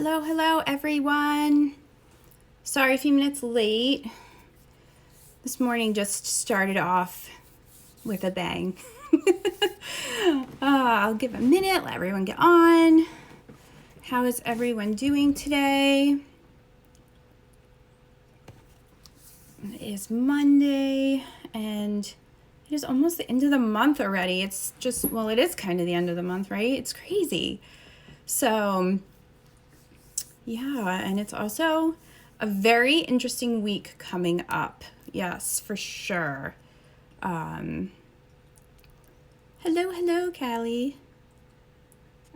Hello, hello, everyone. Sorry, a few minutes late. This morning just started off with a bang. I'll give a minute, let everyone get on. How is everyone doing today? It is Monday, and it is almost the end of the month already. It's just, well, it is kind of the end of the month, right? It's crazy. So, yeah, and it's also a very interesting week coming up. Yes, for sure. Hello, Callie.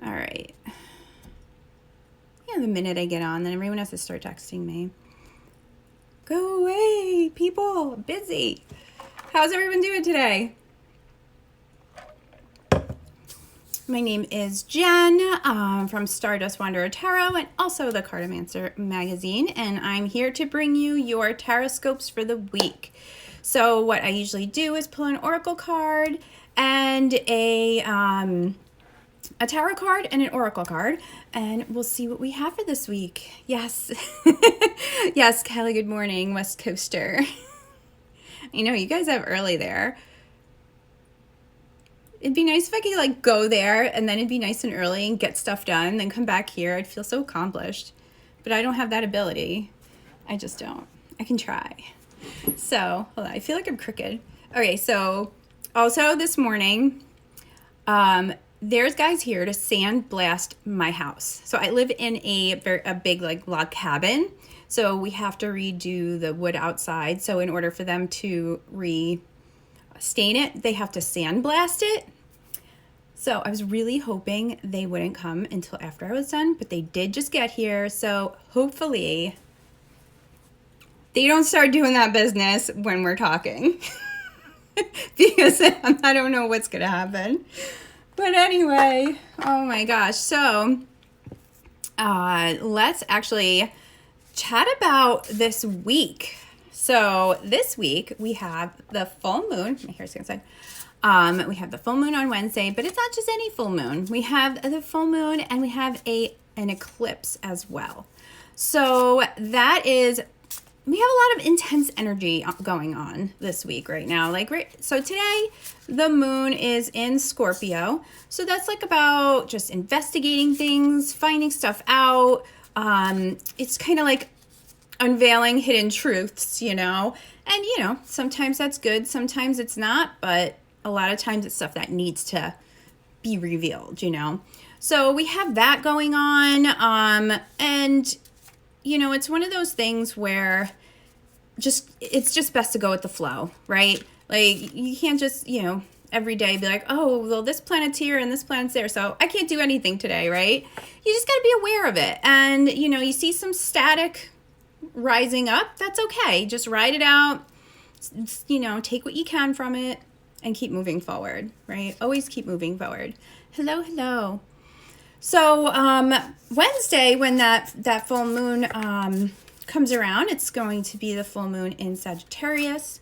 All right. Yeah, the minute I get on, then everyone has to start texting me. Go away, people. Busy. How's everyone doing today? My name is Jen from Stardust Wanderer Tarot and also the Cartomancer magazine, and I'm here to bring you your Tarotscopes for the week. So what I usually do is pull an oracle card and a tarot card and an oracle card, and we'll see what we have for this week. Yes. Yes, Kelly, good morning, West Coaster. I know you guys have early there. It'd be nice if I could like go there and then it'd be nice and early and get stuff done, then come back here. I'd feel so accomplished. But I don't have that ability. I just don't. I can try. So, hold on. I feel like I'm crooked. Okay, so also this morning, there's guys here to sandblast my house. So I live in a big like log cabin. So we have to redo the wood outside. So in order for them to stain it, they have to sandblast it. So I was really hoping they wouldn't come until after I was done, but they did just get here. So hopefully they don't start doing that business when we're talking because I don't know what's going to happen. But anyway, oh my gosh. So let's actually chat about this week. So this week we have the full moon. My hair's going to we have the full moon on Wednesday, but it's not just any full moon. We have the full moon and we have an eclipse as well. So that is, we have a lot of intense energy going on this week right now. So today the moon is in Scorpio. So that's like about just investigating things, finding stuff out. It's kind of like unveiling hidden truths, and sometimes that's good, sometimes it's not, but a lot of times it's stuff that needs to be revealed, so we have that going on, and it's one of those things where it's just best to go with the flow, right? Like you can't just every day be like, oh well, this planet's here and this planet's there, so I can't do anything today, right? You just got to be aware of it, and you see some static rising up, that's okay. Just ride it out, take what you can from it and keep moving forward, right? Always keep moving forward. Hello. So Wednesday, when that full moon comes around, it's going to be the full moon in Sagittarius.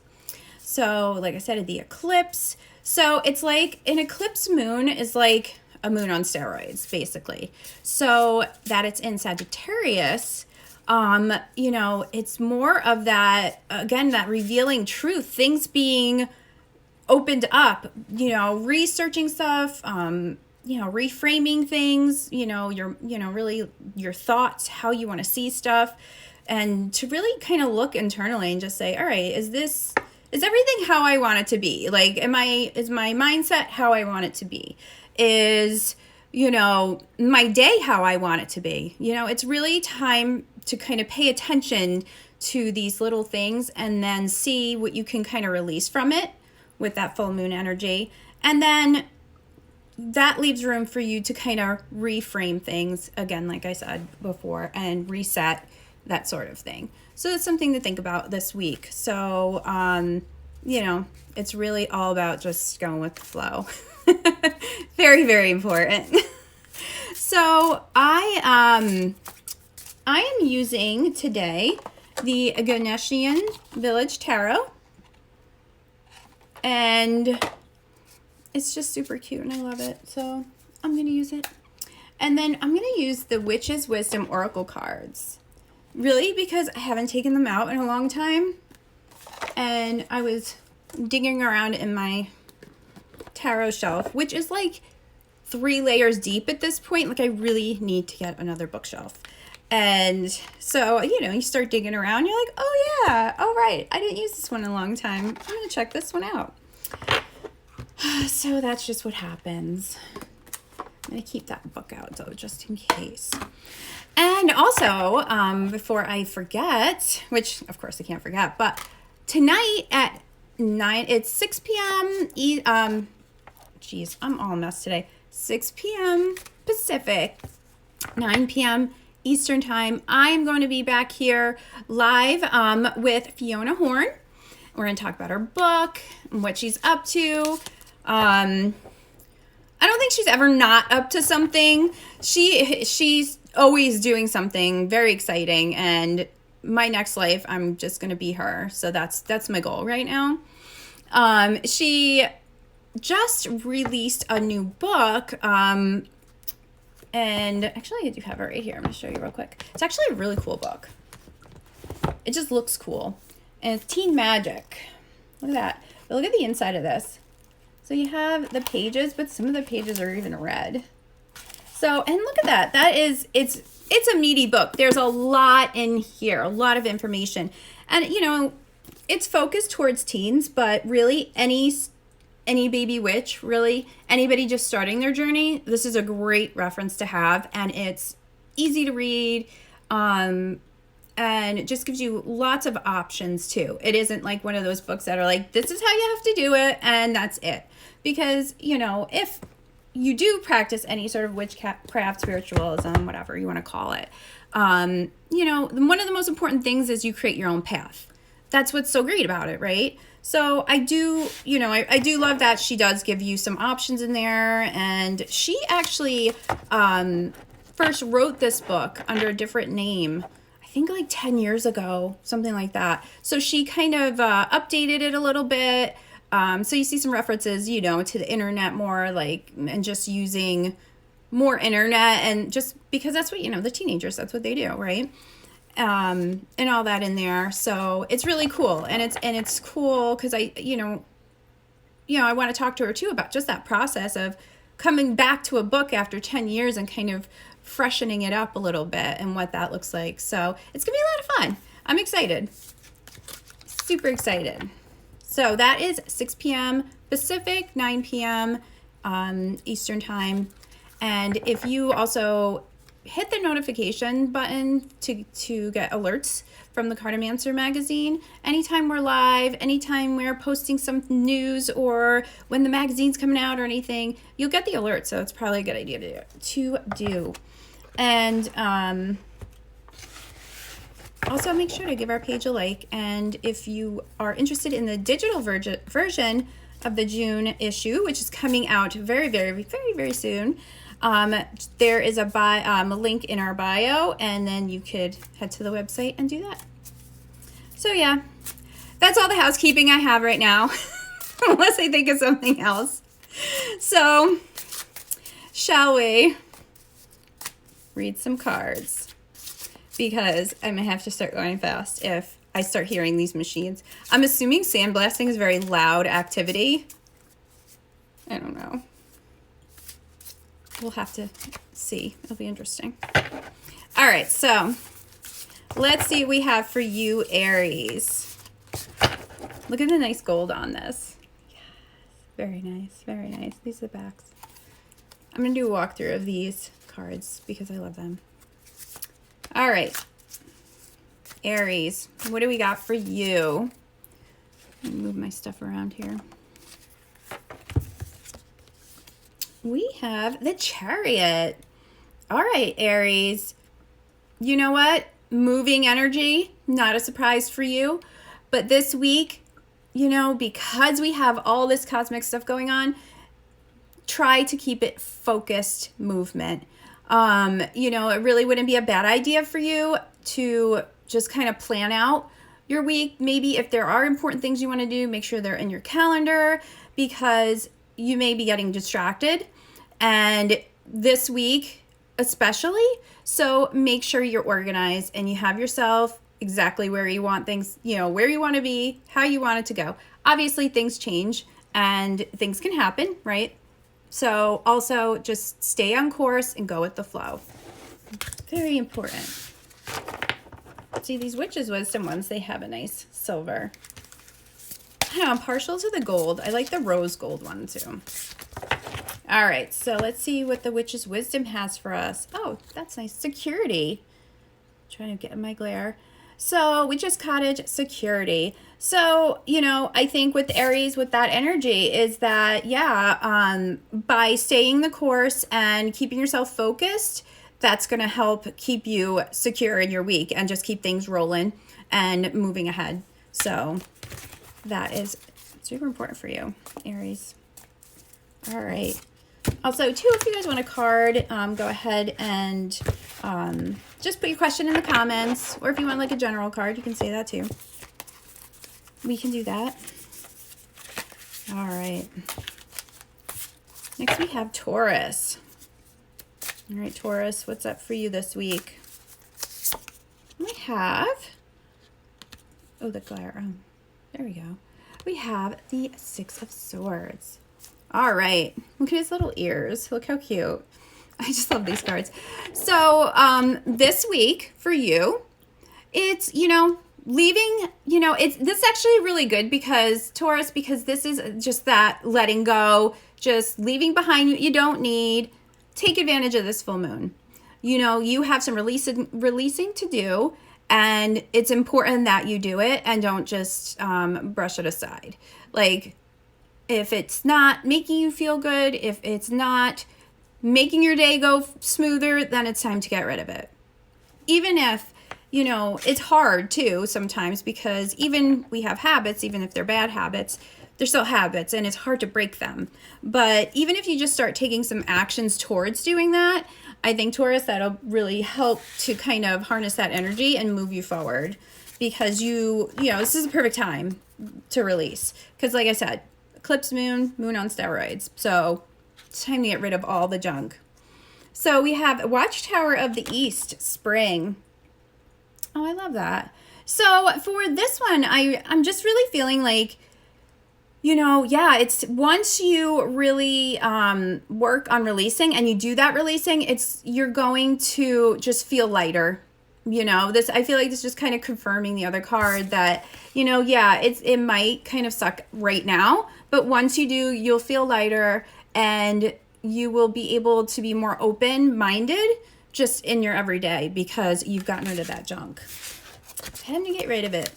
So like I said, the eclipse. So it's like an eclipse moon is like a moon on steroids, basically. So that it's in Sagittarius, it's more of that, again, that revealing truth, things being opened up, researching stuff, reframing things, really your thoughts, how you want to see stuff, and to really kind of look internally and just say, all right, is everything how I want it to be? Like, is my mindset how I want it to be? Is, my day how I want it to be? It's really time to kind of pay attention to these little things and then see what you can kind of release from it with that full moon energy. And then that leaves room for you to kind of reframe things again, like I said before, and reset, that sort of thing. So it's something to think about this week. So, it's really all about just going with the flow. Very, very important. So I am using today the Ganesian Village Tarot, and it's just super cute and I love it, so I'm going to use it. And then I'm going to use the Witch's Wisdom Oracle cards. Really, because I haven't taken them out in a long time. And I was digging around in my tarot shelf, which is like 3 layers deep at this point. Like I really need to get another bookshelf. And so, you know, you start digging around, you're like, oh yeah, oh right, I didn't use this one in a long time. I'm gonna check this one out. So that's just what happens. I'm gonna keep that book out though, just in case. And also, before I forget, which of course I can't forget, but tonight at 9, it's 6 p.m. Geez, I'm all messed today. 6 p.m. Pacific, 9 p.m. Eastern time. I'm going to be back here live with Fiona Horn. We're going to talk about her book and what she's up to. I don't think she's ever not up to something. She's always doing something very exciting, and my next life, I'm just going to be her. So that's my goal right now. She just released a new book, and actually I do have it right here. I'm going to show you real quick. It's actually a really cool book. It just looks cool, and it's teen magic. Look at that. But look at the inside of this. So you have the pages, but some of the pages are even red. So, and look at that. That is, it's a meaty book. There's a lot in here, a lot of information. And, you know, it's focused towards teens, but really any baby witch, really anybody just starting their journey, this is a great reference to have. And it's easy to read. And it just gives you lots of options too. It isn't like one of those books that are like, this is how you have to do it, and that's it. Because, you know, if you do practice any sort of witchcraft, spiritualism, whatever you want to call it, you know, one of the most important things is you create your own path. That's what's so great about it, right? So I do, you know, I do love that she does give you some options in there. And she actually first wrote this book under a different name, I think like 10 years ago, something like that. So she kind of updated it a little bit. So you see some references, you know, to the internet more, like, and just using more internet, and just because that's what, you know, the teenagers, that's what they do, right? And all that in there. So it's really cool. And it's cool because I want to talk to her too about just that process of coming back to a book after 10 years and kind of freshening it up a little bit and what that looks like. So it's gonna be a lot of fun. I'm excited. Super excited. So that is 6 p.m. Pacific, 9 p.m. Eastern time. And if you also hit the notification button to get alerts from the Cartomancer magazine, anytime we're live, anytime we're posting some news, or when the magazine's coming out or anything, you'll get the alert. So it's probably a good idea to do. And also, make sure to give our page a like, and if you are interested in the digital version of the June issue, which is coming out very, very, very, very soon, there is a link in our bio, and then you could head to the website and do that. So yeah, that's all the housekeeping I have right now, unless I think of something else. So, shall we read some cards? Because I may have to start going fast if I start hearing these machines. I'm assuming sandblasting is very loud activity. I don't know. We'll have to see. It'll be interesting. All right, so let's see what we have for you, Aries. Look at the nice gold on this. Yes, very nice, very nice. These are the backs. I'm going to do a walkthrough of these cards because I love them. All right, Aries, what do we got for you? Let me move my stuff around here. We have the Chariot. All right, Aries. You know what? Moving energy, not a surprise for you. But this week, you know, because we have all this cosmic stuff going on, try to keep it focused movement. You know, it really wouldn't be a bad idea for you to just kind of plan out your week. Maybe if there are important things you want to do, make sure they're in your calendar, because you may be getting distracted. And this week, especially. So make sure you're organized and you have yourself exactly where you want things, where you want to be, how you want it to go. Obviously, things change and things can happen, right? So also just stay on course and go with the flow. Very important. See, these Witch's Wisdom ones, they have a nice silver. I don't know, I'm partial to the gold. I like the rose gold one too. All right, so let's see what the Witch's Wisdom has for us. Oh, that's nice. Security. Trying to get my glare. So Witch's Cottage, security. So, I think with Aries, with that energy is that, by staying the course and keeping yourself focused, that's going to help keep you secure in your week and just keep things rolling and moving ahead. So that is super important for you, Aries. All right. Also, too, if you guys want a card, go ahead and just put your question in the comments. Or if you want like a general card, you can say that too. We can do that. All right. Next we have Taurus. All right, Taurus, what's up for you this week? We have, the glare. There we go. We have the Six of Swords. All right, look at his little ears. Look how cute. I just love these cards. So this week for you, it's, leaving, this is actually really good because Taurus, because this is just that letting go, just leaving behind what you don't need. Take advantage of this full moon. You have some releasing to do, and it's important that you do it and don't just brush it aside. Like, if it's not making you feel good, if it's not making your day go smoother, then it's time to get rid of it. Even if, it's hard too sometimes, because even we have habits, even if they're bad habits, they're still habits and it's hard to break them. But even if you just start taking some actions towards doing that, I think, Taurus, that'll really help to kind of harness that energy and move you forward, because this is a perfect time to release. Because like I said, eclipse moon on steroids. So it's time to get rid of all the junk. So we have Watchtower of the East, spring. Oh, I love that. So for this one, I'm just really feeling like, it's once you really work on releasing and you do that releasing, you're going to just feel lighter. I feel like this is just kind of confirming the other card that, it might kind of suck right now, but once you do, you'll feel lighter and you will be able to be more open-minded just in your everyday because you've gotten rid of that junk. Time to get rid of it.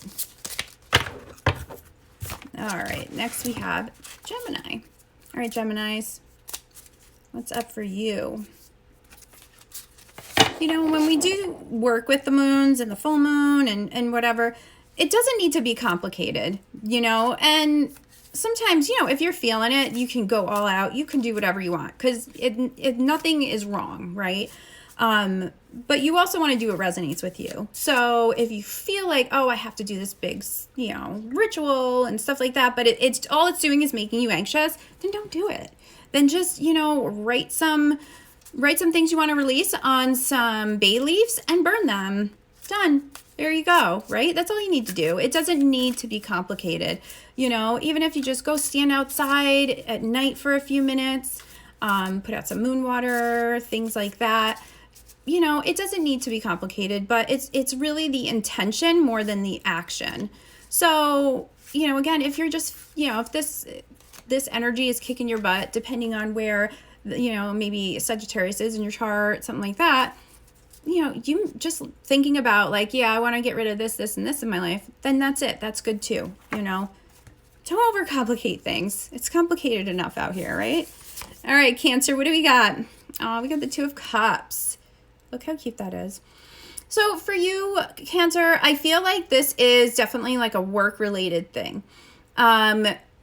All right, next we have Gemini. All right, Geminis, what's up for you? When we do work with the moons and the full moon and whatever, it doesn't need to be complicated, and sometimes, if you're feeling it, you can go all out. You can do whatever you want because nothing is wrong, right? But you also want to do what resonates with you. So if you feel like, I have to do this big, ritual and stuff like that, but it's all it's doing is making you anxious, then don't do it. Then just, write some things you want to release on some bay leaves and burn them. Done. There you go, right? That's all you need to do. It doesn't need to be complicated. Even if you just go stand outside at night for a few minutes, put out some moon water, things like that. It doesn't need to be complicated, but it's really the intention more than the action. So, again, if you're just, if this energy is kicking your butt, depending on where, maybe Sagittarius is in your chart, something like that, you just thinking about like, I want to get rid of this, and this in my life, then that's it. That's good too. Don't overcomplicate things. It's complicated enough out here, right? All right, Cancer, what do we got? Oh, we got the Two of Cups. Look how cute that is. So for you, Cancer, I feel like this is definitely like a work-related thing.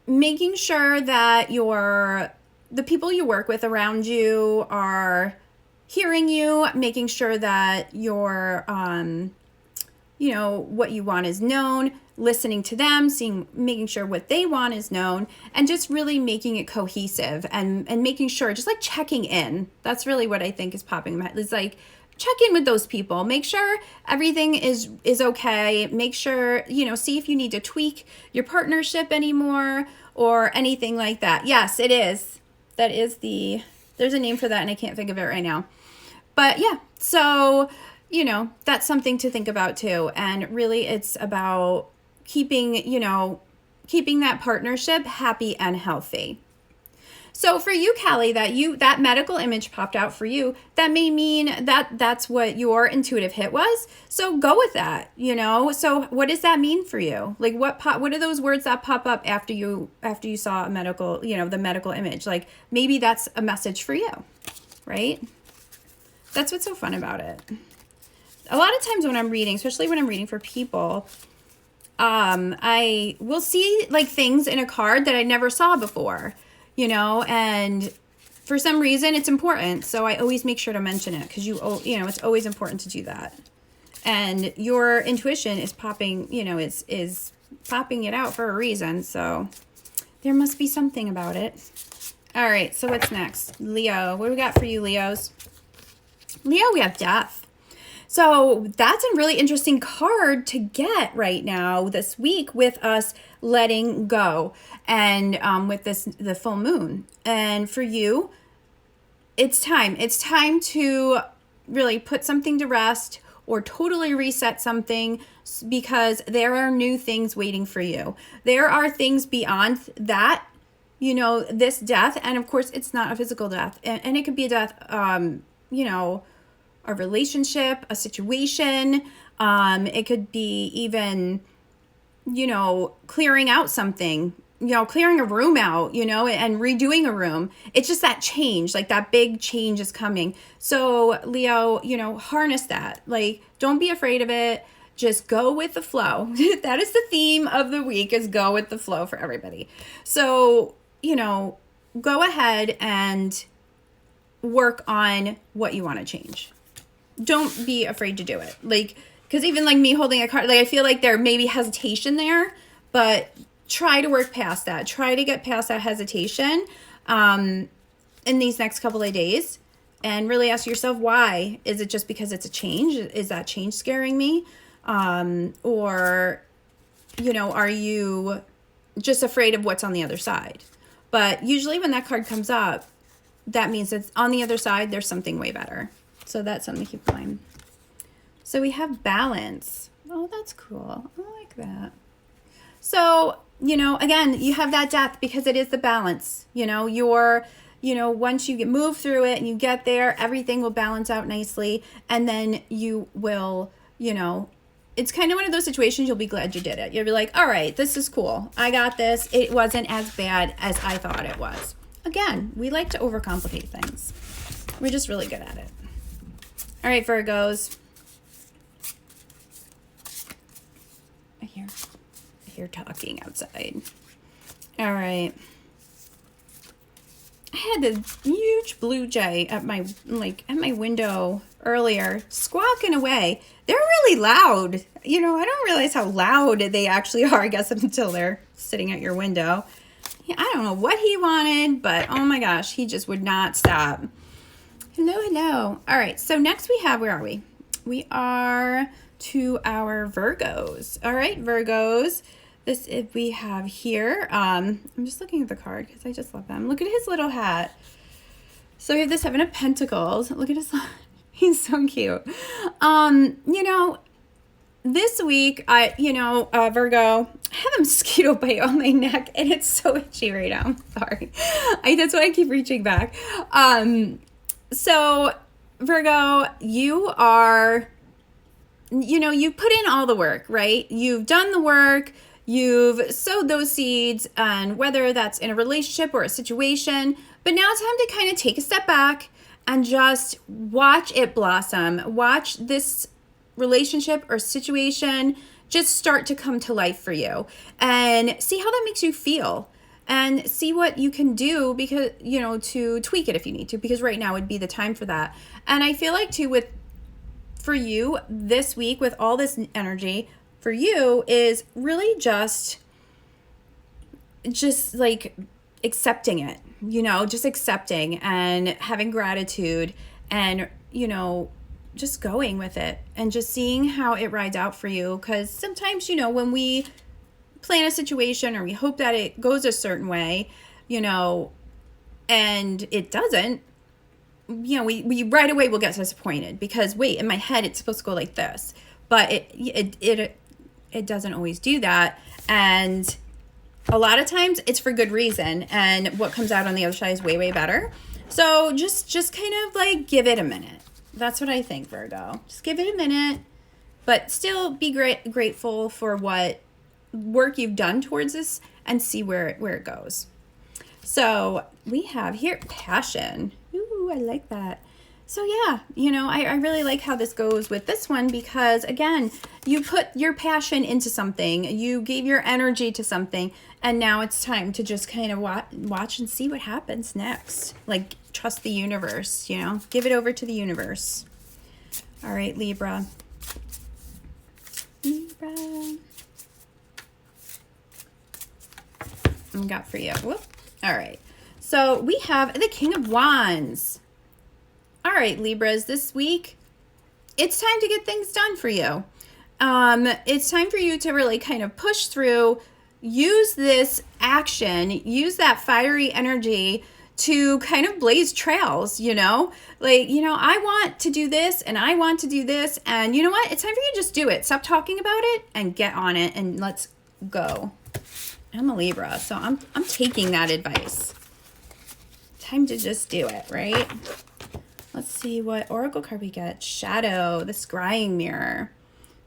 Making sure that the people you work with around you are hearing you, making sure that you're, what you want is known, listening to them, making sure what they want is known, and just really making it cohesive and making sure, just like checking in. That's really what I think is popping in my head. It's like, check in with those people, make sure everything is okay, make sure, see if you need to tweak your partnership anymore or anything like that. Yes, it is. There's a name for that and I can't think of it right now. But yeah, so, that's something to think about too. And really it's about keeping that partnership happy and healthy. So for you, Callie, that medical image popped out for you, that may mean that's what your intuitive hit was. So go with that, So what does that mean for you? Like what are those words that pop up after you saw a medical, the medical image? Like maybe that's a message for you, right? That's what's so fun about it. A lot of times when I'm reading, especially when I'm reading for people, I will see like things in a card that I never saw before. And for some reason it's important. So I always make sure to mention it because it's always important to do that. And your intuition is popping, is popping it out for a reason. So there must be something about it. All right. So what's next? Leo, what do we got for you, Leos? Leo, we have death. So that's a really interesting card to get right now this week with us letting go and with the full moon. And for you, it's time. It's time to really put something to rest or totally reset something because there are new things waiting for you. There are things beyond that, this death. And of course, it's not a physical death. And it could be a death, a relationship, a situation. It could be even, clearing out something, clearing a room out, and redoing a room. It's just that change, like that big change is coming. So Leo, harness that. Like, don't be afraid of it. Just go with the flow. That is the theme of the week, is go with the flow for everybody. So, go ahead and work on what you want to change. Don't be afraid to do it. Like, because even like me holding a card, like I feel like there may be hesitation there, but try to work past that. Try to get past that hesitation in these next couple of days and really ask yourself, why? Is it just because it's a change? Is that change scaring me? Or, are you just afraid of what's on the other side? But usually when that card comes up, that means that on the other side, there's something way better. So that's something to keep in mind. So we have balance. Oh, that's cool. I like that. So, again, you have that death because it is the balance. Once you move through it and you get there, everything will balance out nicely. And then you will, it's kind of one of those situations you'll be glad you did it. You'll be like, all right, this is cool. I got this. It wasn't as bad as I thought it was. Again, we like to overcomplicate things. We're just really good at it. All right, Virgos. I hear talking outside. All right. I had a huge blue jay at my window earlier, squawking away. They're really loud. I don't realize how loud they actually are, I guess, until they're sitting at your window. Yeah, I don't know what he wanted, but oh my gosh, he just would not stop. Hello. All right, so next we have, where are we? We are to our Virgos. All right, Virgos. This we have here. I'm just looking at the card because I just love them. Look at his little hat. So we have the Seven of Pentacles. Look at his, he's so cute. This week, Virgo, I have a mosquito bite on my neck and it's so itchy right now. I'm sorry. That's why I keep reaching back. So Virgo, you are, you put in all the work, right? You've done the work, you've sowed those seeds, and whether that's in a relationship or a situation, but now it's time to kind of take a step back and just watch it blossom. Watch this relationship or situation just start to come to life for you and see how that makes you feel. And see what you can do because, to tweak it if you need to, because right now would be the time for that. And I feel like too, with for you this week with all this energy for you is really just like accepting it, just accepting and having gratitude and, just going with it and just seeing how it rides out for you. Because sometimes, when we plan a situation or we hope that it goes a certain way, and it doesn't, we right away will get disappointed because wait, in my head it's supposed to go like this, but it doesn't always do that. And a lot of times it's for good reason, and what comes out on the other side is way, way better. So just kind of like give it a minute. That's what I think, Virgo. Just give it a minute, but still be grateful for what work you've done towards this and see where it goes. So we have here passion. Ooh, I like that. So yeah, I really like how this goes with this one because, again, you put your passion into something, you gave your energy to something, and now it's time to just kind of watch and see what happens next. Like, trust the universe, give it over to the universe. All right, Libra. I've got for you. Whoop. All right. So we have the King of Wands. All right, Libras, this week, it's time to get things done for you. It's time for you to really kind of push through, use this action, use that fiery energy to kind of blaze trails, I want to do this and I want to do this. And you know what? It's time for you to just do it. Stop talking about it and get on it and let's go. I'm a Libra, so I'm taking that advice. Time to just do it, right? Let's see what oracle card we get. Shadow, the scrying mirror.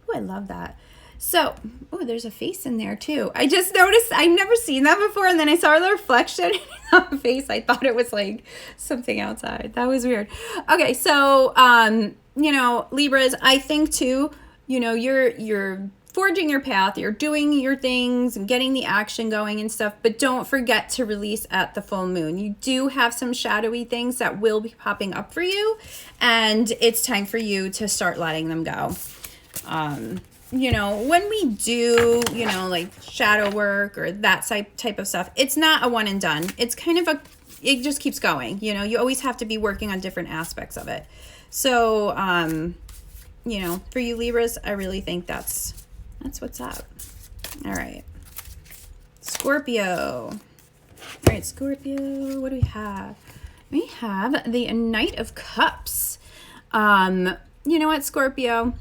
Oh, I love that. So, there's a face in there too. I just noticed, I've never seen that before, and then I saw the reflection on the face. I thought it was like something outside. That was weird. Okay, so, Libras, I think too, you're forging your path, you're doing your things and getting the action going and stuff, but don't forget to release at the full moon. You do have some shadowy things that will be popping up for you, and it's time for you to start letting them go. When we do, like shadow work or that type of stuff, it's not a one and done. It's kind of it just keeps going. You always have to be working on different aspects of it. So, for you Libras, I really think that's what's up. All right. Scorpio. All right, Scorpio, what do we have? We have the Knight of Cups. You know what, Scorpio?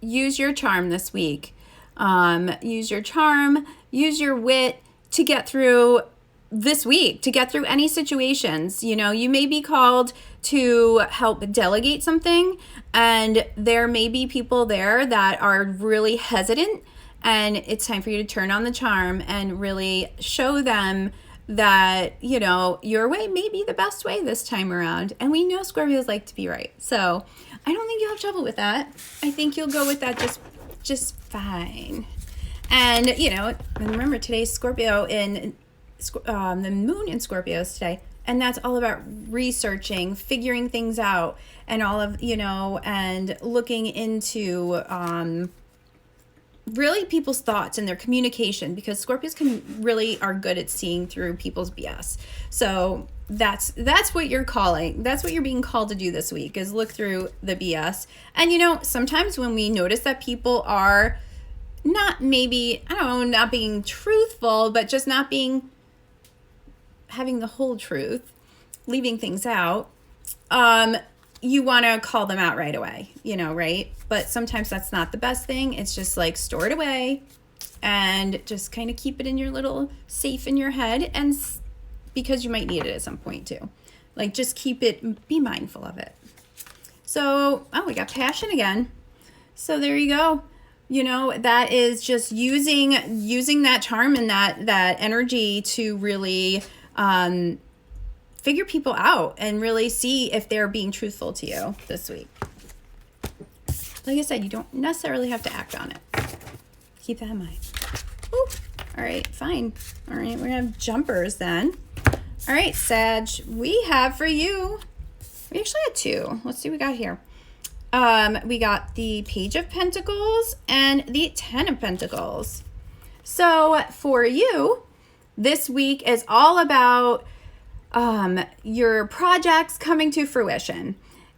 Use your charm this week. Use your charm, use your wit to get through this week, to get through any situations. You may be called to help delegate something, and there may be people there that are really hesitant, and it's time for you to turn on the charm and really show them that, your way may be the best way this time around. And we know Scorpios like to be right. So I don't think you'll have trouble with that. I think you'll go with that just fine. And, and remember today's Scorpio in the moon in Scorpios today. And that's all about researching, figuring things out, and all of, and looking into really people's thoughts and their communication, because Scorpios really are good at seeing through people's BS. So that's what you're calling. That's what you're being called to do this week, is look through the BS. And, sometimes when we notice that people are not being truthful, but just not having the whole truth, leaving things out, you want to call them out right away, right? But sometimes that's not the best thing. It's just like store it away and just kind of keep it in your little safe in your head, and because you might need it at some point too. Like, just keep it, be mindful of it. So, we got passion again. So there you go. That is just using that charm and that energy to really figure people out and really see if they're being truthful to you this week. Like I said, you don't necessarily have to act on it. Keep that in mind. Ooh. All right, fine. All right, we're gonna have jumpers then. All right, Sag, we have for you, we actually had two. Let's see what we got here. we got the Page of Pentacles and the Ten of Pentacles. So for you, this week is all about your projects coming to fruition.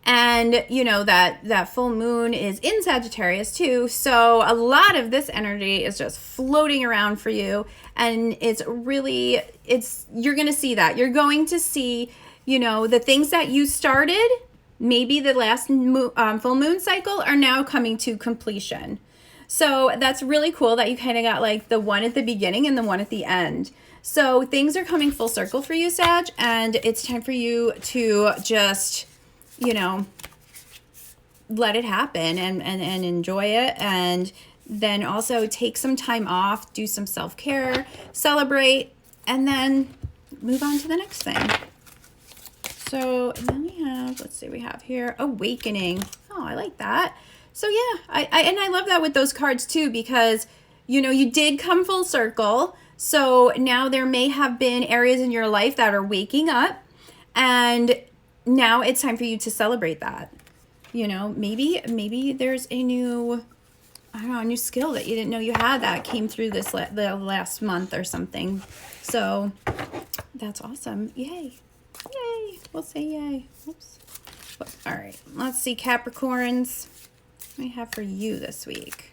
And you know that full moon is in Sagittarius too. So a lot of this energy is just floating around for you. And you're going to see that. You're going to see, the things that you started, maybe the last full moon cycle, are now coming to completion. So that's really cool that you kind of got like the one at the beginning and the one at the end. So things are coming full circle for you, Sag, and it's time for you to just, let it happen and enjoy it. And then also take some time off, do some self-care, celebrate, and then move on to the next thing. So then we have here Awakening. Oh, I like that. So yeah, I love that with those cards too, because, you did come full circle. So now there may have been areas in your life that are waking up, and now it's time for you to celebrate that. Maybe there's a new skill that you didn't know you had that came through the last month or something. So that's awesome. Yay. Yay. We'll say yay. Oops. All right. Let's see, Capricorns. What do we have for you this week?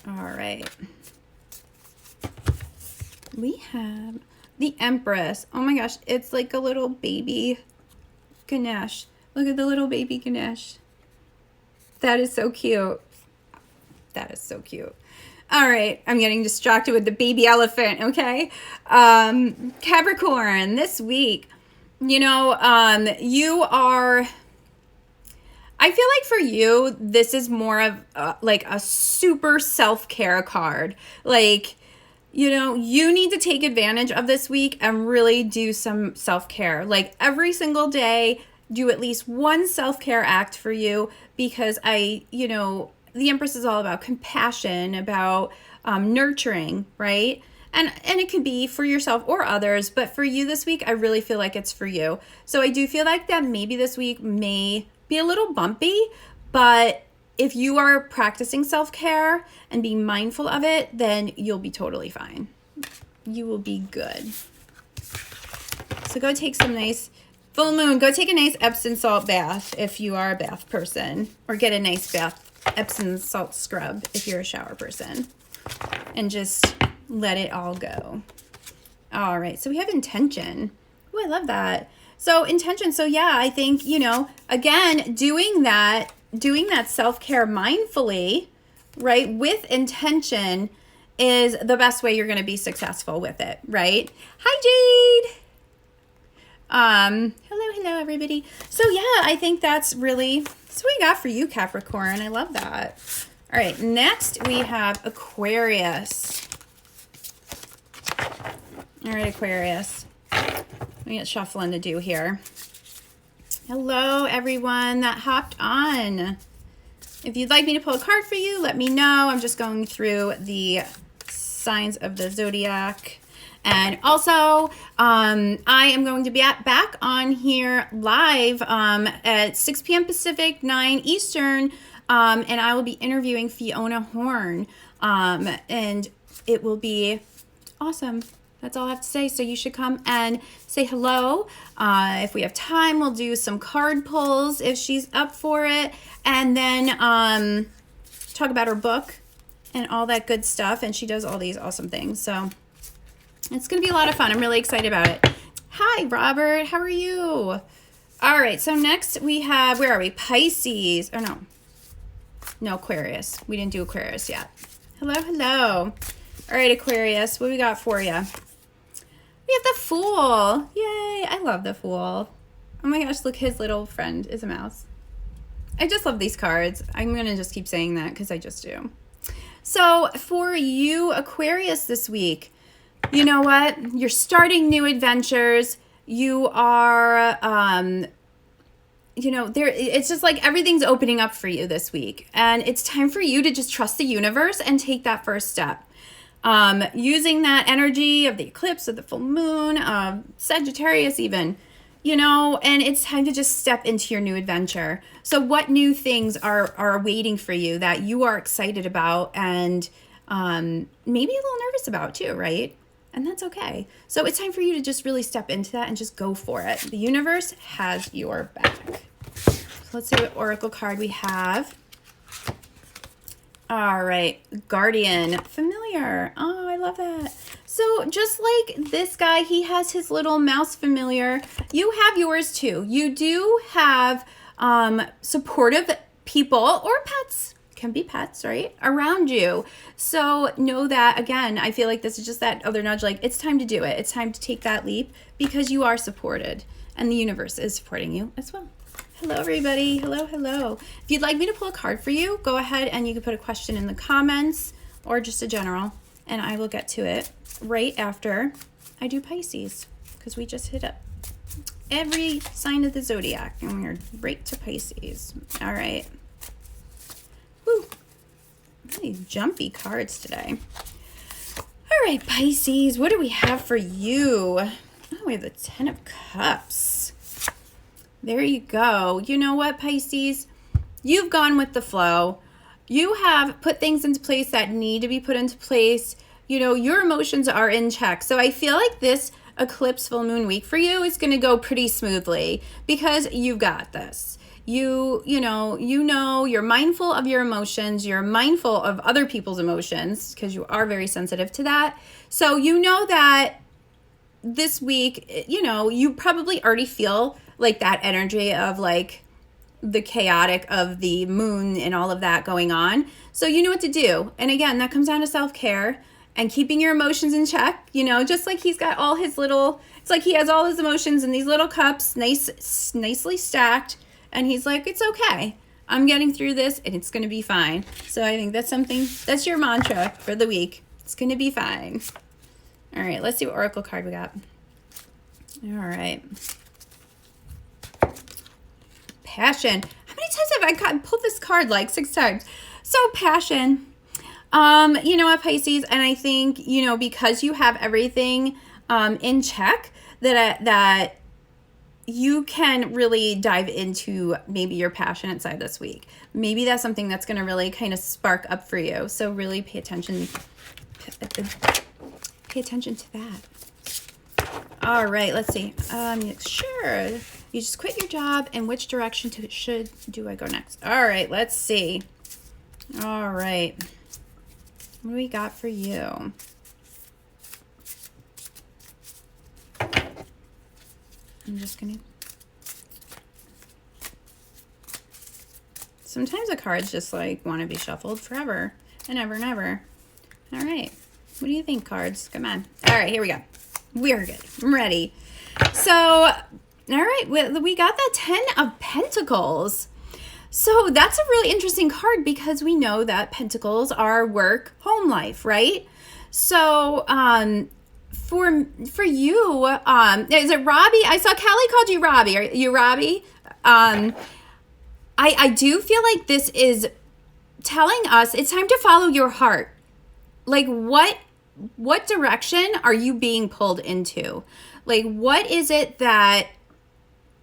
All right. We have the Empress. Oh my gosh, it's like a little baby Ganesh. Look at the little baby Ganesh. That is so cute. That is so cute. All right, I'm getting distracted with the baby elephant, okay? Capricorn, this week, you are... I feel like for you, this is more of like a super self-care card. Like, you need to take advantage of this week and really do some self-care. Like every single day, do at least one self-care act for you, because the Empress is all about compassion, about nurturing, right? And it could be for yourself or others, but for you this week, I really feel like it's for you. So I do feel like that maybe this week may be a little bumpy, but if you are practicing self-care and being mindful of it, then you'll be totally fine. You will be good. So go take some nice full moon. Go take a nice Epsom salt bath if you are a bath person, or get a nice Epsom salt scrub if you're a shower person, and just let it all go. All right. So we have intention. Oh, I love that. So intention. So yeah, I think, again, doing that self-care mindfully, right, with intention is the best way you're going to be successful with it, right? Hi, Jade. Hello, everybody. So yeah, I think that's what we got for you, Capricorn. I love that. All right, next we have Aquarius. All right, Aquarius. We got shuffling to do here. Hello, everyone that hopped on. If you'd like me to pull a card for you, let me know. I'm just going through the signs of the zodiac. And also, I am going to be back on here live at 6 p.m. Pacific, 9 Eastern, and I will be interviewing Fiona Horn, and it will be awesome. That's all I have to say. So you should come and say hello. If we have time, we'll do some card pulls if she's up for it. And then talk about her book and all that good stuff. And she does all these awesome things. So it's going to be a lot of fun. I'm really excited about it. Hi, Robert. How are you? All right. So next we have, where are we? Pisces. Oh, no. No, Aquarius. We didn't do Aquarius yet. Hello, hello. All right, Aquarius. What we got for you? We have the Fool. Yay. I love the Fool. Oh my gosh, look, his little friend is a mouse. I just love these cards. I'm going to just keep saying that because I just do. So for you, Aquarius, this week, you know what? You're starting new adventures. You are, it's just like everything's opening up for you this week. And it's time for you to just trust the universe and take that first step. Using that energy of the eclipse, of the full moon, Sagittarius even, and it's time to just step into your new adventure. So what new things are waiting for you that you are excited about and maybe a little nervous about too, right? And that's okay. So it's time for you to just really step into that and just go for it. The universe has your back. So let's see what oracle card we have. All right, Guardian, familiar. Oh, I love that. So just like this guy, he has his little mouse familiar. You have yours too. You do have supportive people or pets, can be pets, right, around you. So know that, again, I feel like this is just that other nudge, like it's time to do it. It's time to take that leap because you are supported and the universe is supporting you as well. Hello, everybody. Hello, hello. If you'd like me to pull a card for you, go ahead and you can put a question in the comments or just a general, and I will get to it right after I do Pisces, because we just hit up every sign of the zodiac and we're right to Pisces. All right. Woo. Really jumpy cards today. All right, Pisces, what do we have for you? Oh, we have the 10 of Cups. There you go. You know what, Pisces? You've gone with the flow. You have put things into place that need to be put into place. Your emotions are in check. So I feel like this eclipse full moon week for you is going to go pretty smoothly because you've got this. You're mindful of your emotions. You're mindful of other people's emotions because you are very sensitive to that. So you know that this week, you probably already feel like that energy of like the chaotic of the moon and all of that going on. So you know what to do. And again, that comes down to self-care and keeping your emotions in check, just like he's got all his little, it's like he has all his emotions in these little cups, nicely stacked. And he's like, it's okay. I'm getting through this and it's going to be fine. So I think that's your mantra for the week. It's going to be fine. All right, let's see what oracle card we got. All right. Passion. How many times have I pulled this card? Like 6 times. So passion. You know what, Pisces? And I think, because you have everything in check, that you can really dive into maybe your passionate side this week. Maybe that's something that's going to really kind of spark up for you. So really pay attention to that. All right, let's see. Sure. You just quit your job, and which direction do I go next? All right, let's see. All right. What do we got for you? I'm just going to... Sometimes the cards just like want to be shuffled forever and ever and ever. All right. What do you think, cards? Come on. All right, here we go. We're good. I'm ready. So, all right, we got that 10 of Pentacles. So that's a really interesting card because we know that Pentacles are work, home life, right? So, for you, is it Robbie? I saw Callie called you Robbie. Are you Robbie? I do feel like this is telling us it's time to follow your heart. Like what direction are you being pulled into? Like, what is it that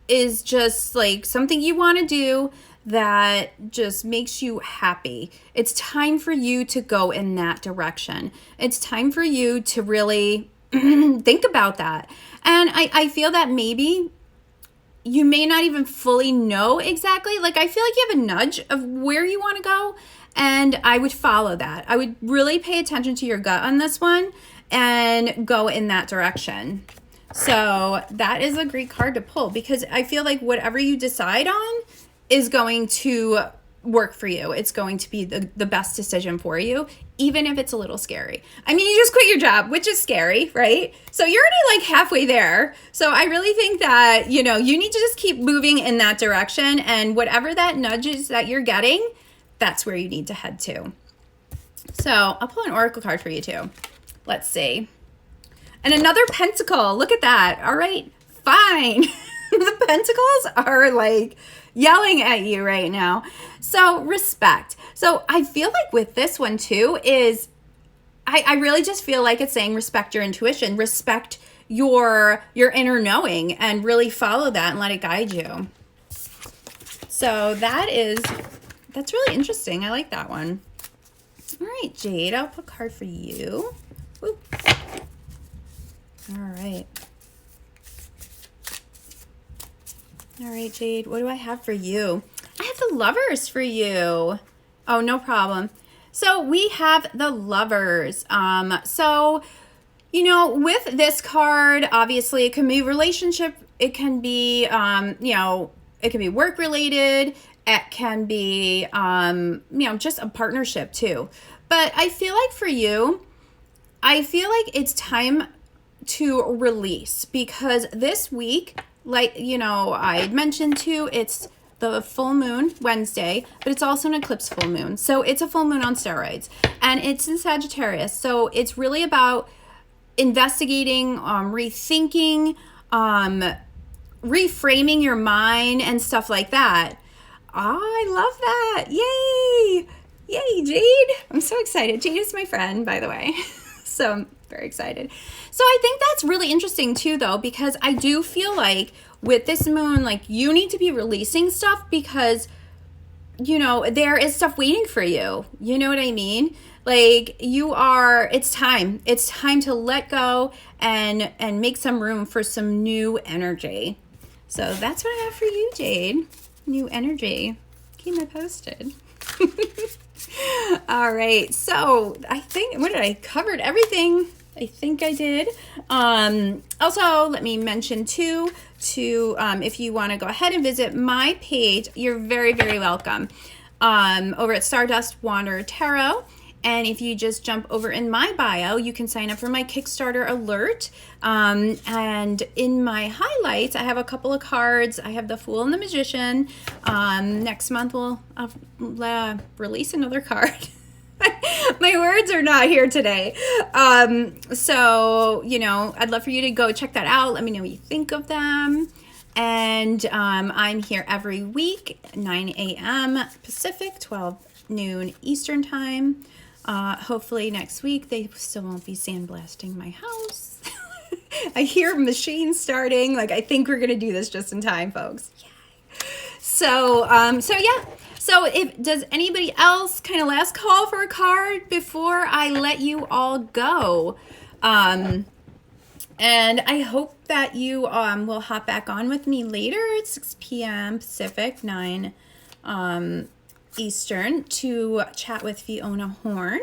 is just like something you want to do that just makes you happy? It's time for you to go in that direction. It's time for you to really think about that. And I feel that maybe you may not even fully know exactly. Like, I feel like you have a nudge of where you want to go. And I would follow that. I would really pay attention to your gut on this one and go in that direction. So that is a great card to pull because I feel like whatever you decide on is going to work for you. It's going to be the best decision for you, even if it's a little scary. I mean, you just quit your job, which is scary, right? So you're already like halfway there. So I really think that, you need to just keep moving in that direction, and whatever that nudge is that you're getting, that's where you need to head to. So I'll pull an oracle card for you too. Let's see. And another pentacle. Look at that. All right, fine. The pentacles are like yelling at you right now. So respect. So I feel like with this one too is I really just feel like it's saying respect your intuition, respect your inner knowing and really follow that and let it guide you. So that's really interesting. I like that one. All right, Jade, I'll put a card for you. Woo. All right. All right, Jade, what do I have for you? I have the Lovers for you. Oh, no problem. So we have the Lovers. So, you know, with this card, obviously it can be relationship. It can be, you know, it can be work related. It can be, you know, just a partnership too. But I feel like for you, I feel like it's time to release, because this week, like, you know, I mentioned too, it's the full moon Wednesday, but it's also an eclipse full moon. So it's a full moon on steroids, and it's in Sagittarius. So it's really about investigating, rethinking, reframing your mind and stuff like that. I love that. Yay. Yay, Jade. I'm so excited. Jade is my friend, by the way. So I'm very excited. So I think that's really interesting too, though, because I do feel like with this moon, like, you need to be releasing stuff because, you know, there is stuff waiting for you. You know what I mean? Like, it's time. It's time to let go and make some room for some new energy. So that's what I have for you, Jade. New energy. Keep me posted. All right. So I think, what did I covered everything? I think I did. Also, let me mention too, if you want to go ahead and visit my page, you're very, very welcome. Over at Stardust Wanderer Tarot. And if you just jump over in my bio, you can sign up for my Kickstarter alert. And in my highlights, I have a couple of cards. I have the Fool and the Magician. Next month, I'll release another card. My words are not here today. So, you know, I'd love for you to go check that out. Let me know what you think of them. And I'm here every week, 9 a.m. Pacific, 12 noon Eastern time. Hopefully next week they still won't be sandblasting my house. I hear machines starting. Like, I think we're gonna do this just in time, folks. Yay. So yeah. So does anybody else, kind of last call for a card before I let you all go? And I hope that you will hop back on with me later at 6 p.m. Pacific, 9 Eastern, to chat with Fiona Horn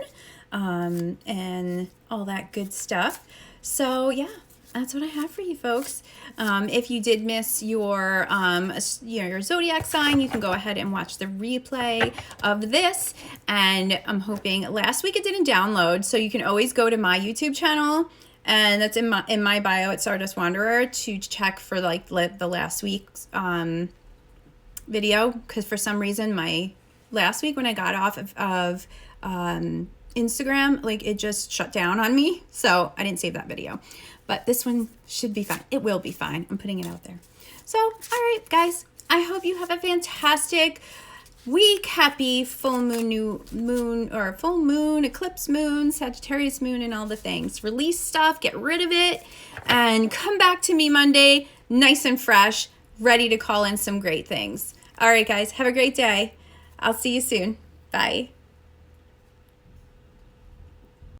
and all that good stuff. So yeah, that's what I have for you folks. If you did miss your zodiac sign, you can go ahead and watch the replay of this. And I'm hoping, last week it didn't download, so you can always go to my YouTube channel, and that's in my bio at Stardust Wanderer, to check for like the last week's video, because for some reason my last week when I got off of Instagram, like, it just shut down on me, so I didn't save that video. But this one should be fine. It will be fine. I'm putting it out there. So, all right, guys, I hope you have a fantastic week. Happy full moon, new moon, or full moon, eclipse moon, Sagittarius moon, and all the things. Release stuff, get rid of it, and come back to me Monday, nice and fresh, ready to call in some great things. All right, guys, have a great day. I'll see you soon. Bye.